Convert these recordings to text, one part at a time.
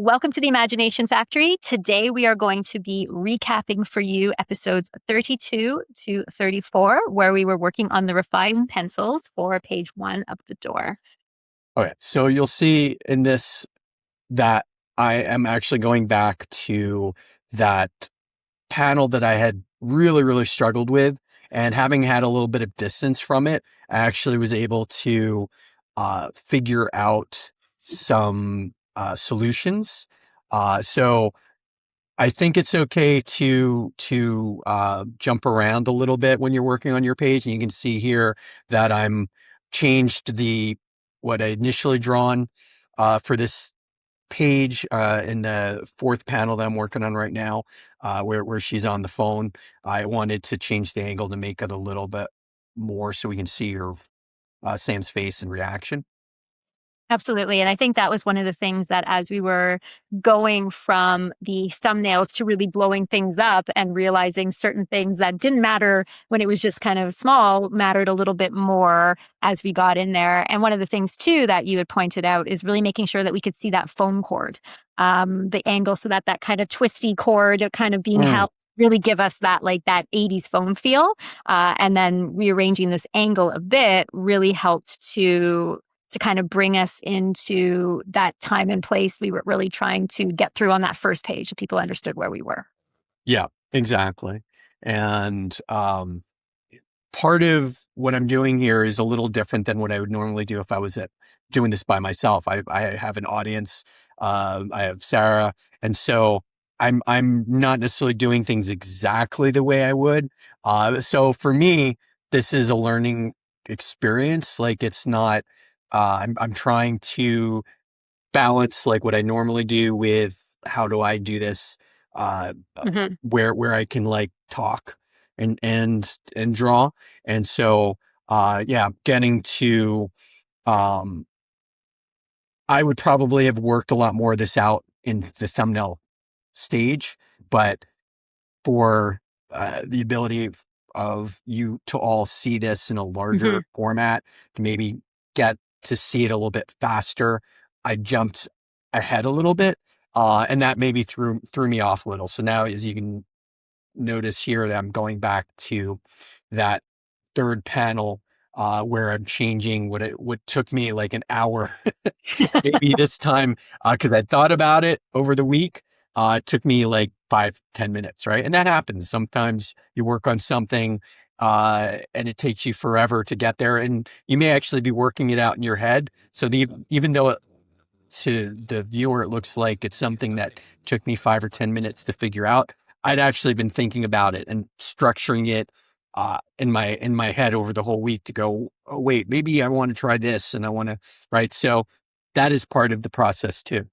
Welcome to the Imagination Factory. Today we are going to be recapping for you episodes 32 to 34, where we were working on the refined pencils for page 1 of the door. Okay, so you'll see in this that I am actually going back to that panel that I had really struggled with, and having had a little bit of distance from it, I actually was able to figure out some solutions. So I think it's okay to jump around a little bit when you're working on your page, and you can see here that I'm changed what I initially drawn for this page in the fourth panel that I'm working on right now, where she's on the phone. I wanted to change the angle to make it a little bit more so we can see her Sam's face and reaction. Absolutely. And I think that was one of the things that as we were going from the thumbnails to really blowing things up and realizing certain things that didn't matter when it was just kind of small mattered a little bit more as we got in there. And one of the things too that you had pointed out is really making sure that we could see that phone cord, the angle, so that that kind of twisty cord kind of being held really give us that like that 80s phone feel. And then rearranging this angle a bit really helped to kind of bring us into that time and place we were really trying to get through on that first page so people understood where we were. Yeah, exactly. And part of what I'm doing here is a little different than what I would normally do if I was doing this by myself. I have an audience. I have Sarah, and so I'm not necessarily doing things exactly the way I would. So for me, this is a learning experience. Like it's not. I'm trying to balance like what I normally do with how do I do this, where I can like talk and draw. And so, yeah, getting to, I would probably have worked a lot more of this out in the thumbnail stage, but for the ability of you to all see this in a larger format, to maybe get to see it a little bit faster, I jumped ahead a little bit, and that maybe threw me off a little. So now, as you can notice here, that I'm going back to that third panel where I'm changing what took me like an hour, maybe this time, because I thought about it over the week. It took me like 5-10 minutes, right? And that happens. Sometimes you work on something and it takes you forever to get there, and you may actually be working it out in your head. So even though to the viewer it looks like it's something that took me 5 or 10 minutes to figure out, I'd actually been thinking about it and structuring it in my head over the whole week to go, oh wait, maybe I want to try this and I want to, right? So that is part of the process too.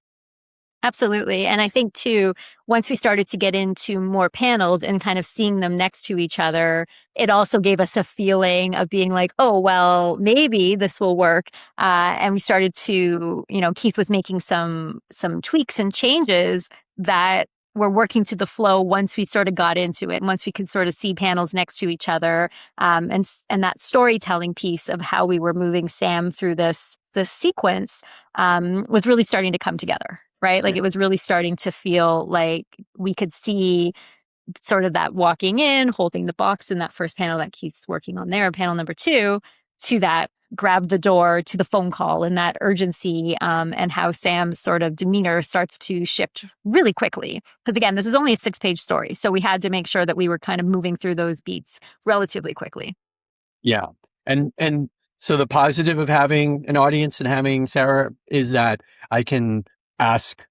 Absolutely. And I think too, once we started to get into more panels and kind of seeing them next to each other, it also gave us a feeling of being like, oh, well, maybe this will work. And we started to, Keith was making some tweaks and changes that were working to the flow once we sort of got into it. And once we could sort of see panels next to each other, and that storytelling piece of how we were moving Sam through this sequence was really starting to come together. Right? Like it was really starting to feel like we could see sort of that walking in, holding the box in that first panel that Keith's working on there, panel number 2, to that grab the door, to the phone call and that urgency, and how Sam's sort of demeanor starts to shift really quickly. Because again, this is only a 6-page story. So we had to make sure that we were kind of moving through those beats relatively quickly. Yeah. And so the positive of having an audience and having Sarah is that I can ask,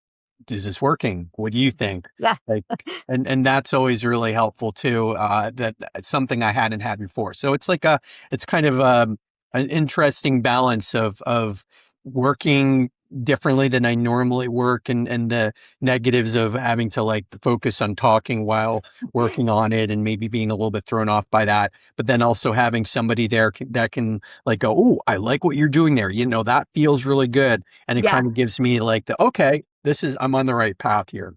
is this working? What do you think? Yeah. Like, and that's always really helpful too. That's something I hadn't had before. So it's like it's kind of an interesting balance of working differently than I normally work, and the negatives of having to like focus on talking while working on it and maybe being a little bit thrown off by that, but then also having somebody there that can like go, oh, I like what you're doing there, that feels really good, and it kind of gives me like okay, I'm on the right path here.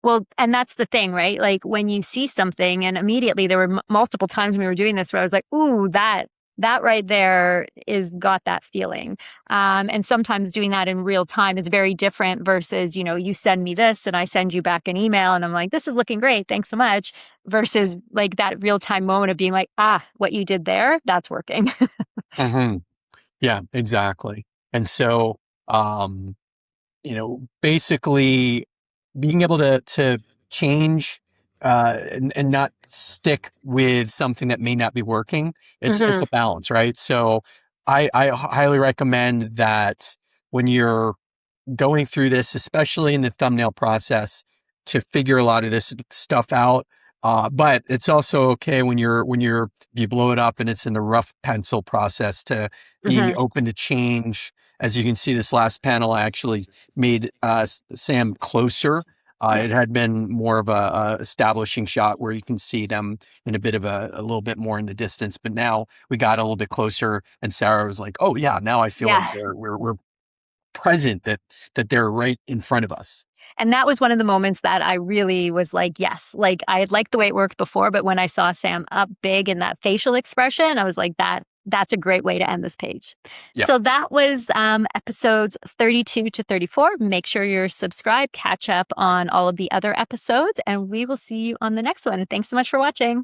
Well, and that's the thing, right? Like when you see something, and immediately there were multiple times when we were doing this where I was like, ooh, that that right there is got that feeling. And sometimes doing that in real time is very different versus, you send me this and I send you back an email and I'm like, this is looking great. Thanks so much. Versus like that real time moment of being like, what you did there, that's working. Hmm. Yeah, exactly. And so, basically being able to change and not stick with something that may not be working. It's Hmm. a balance, right? So I highly recommend that when you're going through this, especially in the thumbnail process, to figure a lot of this stuff out. But it's also okay if you blow it up and it's in the rough pencil process to be Hmm. open to change. As you can see, this last panel, I actually made Sam closer. It had been more of a establishing shot where you can see them in a bit of a little bit more in the distance. But now we got a little bit closer, and Sarah was like, "Oh yeah, now I feel like Yeah. we're present, that they're right in front of us." And that was one of the moments that I really was like, yes, like I had liked the way it worked before, but when I saw Sam up big in that facial expression, I was like, that's a great way to end this page. Yeah. So that was episodes 32 to 34. Make sure you're subscribed, catch up on all of the other episodes, and we will see you on the next one. Thanks so much for watching.